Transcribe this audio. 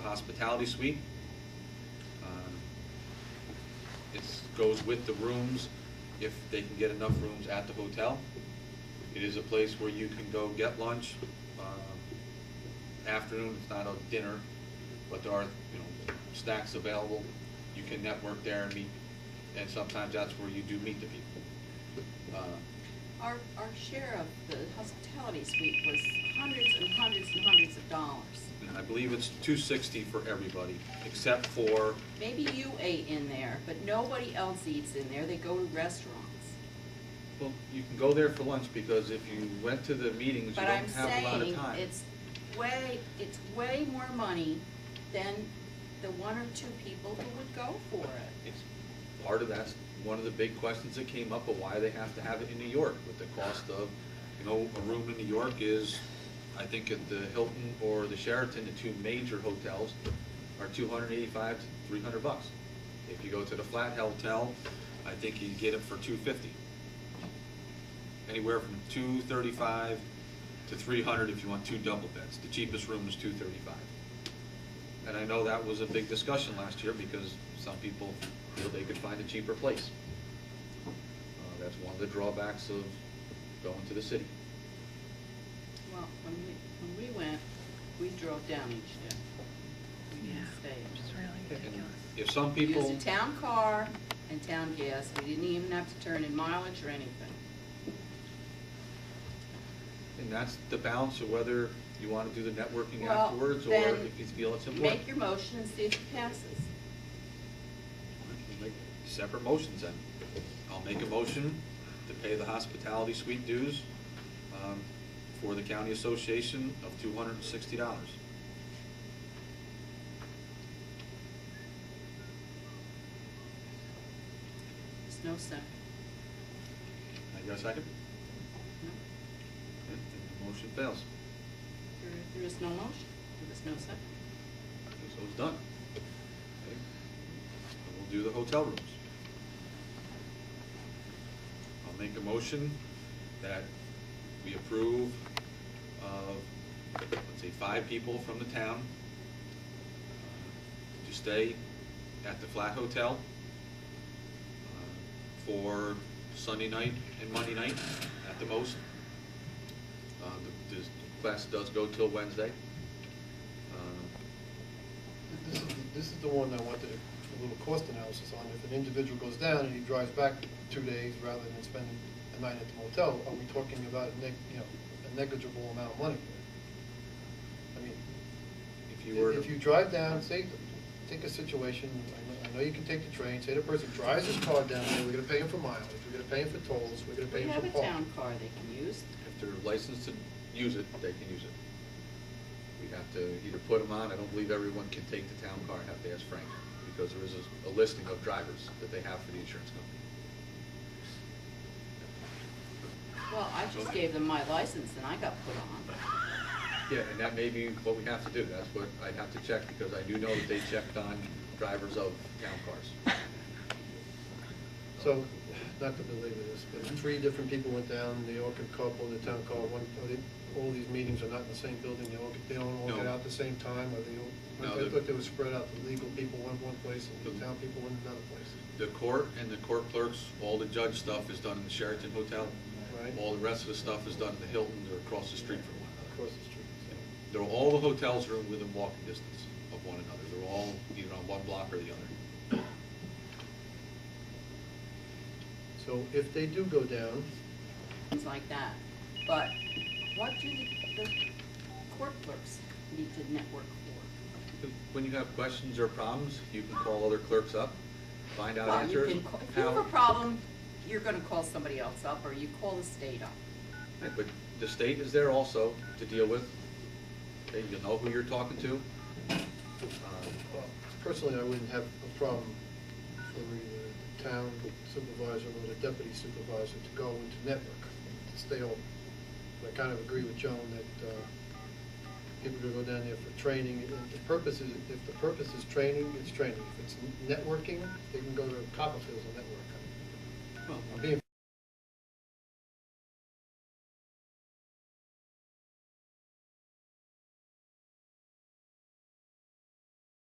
the hospitality suite. It goes with the rooms if they can get enough rooms at the hotel. It is a place where you can go get lunch, afternoon, it's not a dinner, but there are, snacks available. You can network there and meet, and sometimes that's where you do meet the people. Our share of the hospitality suite was hundreds and hundreds and hundreds of dollars. And I believe it's $260 for everybody, except for, Maybe you ate in there, but nobody else eats in there. They go to restaurants. well, you can go there for lunch, because if you went to the meetings, you But don't I'm have a lot of saying time. it's way more money than the one or two people who would go for it. It's part of that's one of the big questions that came up of why they have to have it in New York, with the cost of, a room in New York is, I think at the Hilton or the Sheraton, the two major hotels, are $285 to $300. If you go to the Flat Hotel, I think you get it for $250. Anywhere from $235 to $300 if you want two double beds. The cheapest room is $235. And I know that was a big discussion last year, because some people feel they could find a cheaper place. That's one of the drawbacks of going to the city. Well, when we went, we drove down each day. We didn't stay. Which is really ridiculous. If some We people, used a town car and town gas. We didn't even have to turn in mileage or anything. and that's the balance of whether you want to do the networking Well, afterwards, or then if you feel it's important. Make your motion and see if it passes. Make separate motions then. I'll make a motion to pay the hospitality suite dues for the county association of $260. There's no second. I got a second? No. Okay, then the motion fails. There is no motion. There is no second. Okay, so it's done. Okay. And we'll do the hotel rooms. I'll make a motion that we approve of, let's say, 5 people from the town to stay at the Flat Hotel for Sunday night and Monday night at the most. The class does go till Wednesday. This is the one I wanted a little cost analysis on. If an individual goes down and he drives back 2 days rather than spending a night at the motel, are we talking about a negligible amount of money? I mean, If you were to, if you drive down, say, take a situation, I know you can take the train, say the person drives his car down there, we're gonna pay him for mileage, we're gonna pay him for tolls, we're gonna pay We him have for a parking. town car they can use. if they're licensed to use it, they can use it. We have to either put them on, I don't believe everyone can take the town car, I have to ask Frank, because there is a listing of drivers that they have for the insurance company. Well, I just gave them my license and I got put on. Yeah, and that may be what we have to do, that's what I'd have to check, because I do know that they checked on drivers of town cars. So, not to belabor this, but 3 different people went down, they all could carpool in the town car, all these meetings are not in the same building, they don't all get No. out at the same time, or they all, No, I thought they were spread out, the legal people went one place and the town people went another place. The court and the court clerks, all the judge stuff is done in the Sheraton Hotel. Right. All the rest of the stuff is done in the Hilton or across the street from one another. Across the street. They're all the hotels are within walking distance of one another. They're all either on one block or the other. So if they do go down, Things like that. But what do the court clerks need to network for? When you have questions or problems, you can call other clerks up, find out Well, you answers. can, if you have a problem, you're gonna call somebody else up, or you call the state up. Right, but the state is there also to deal with. Okay, you'll know who you're talking to. well, personally, I wouldn't have a problem for the town supervisor or the deputy supervisor to go into network, to stay open. I kind of agree with Joan that people are gonna go down there for training. And the purpose is, if the purpose is training, it's training. If it's networking, they can go to Copperfields and network. Well, I'm being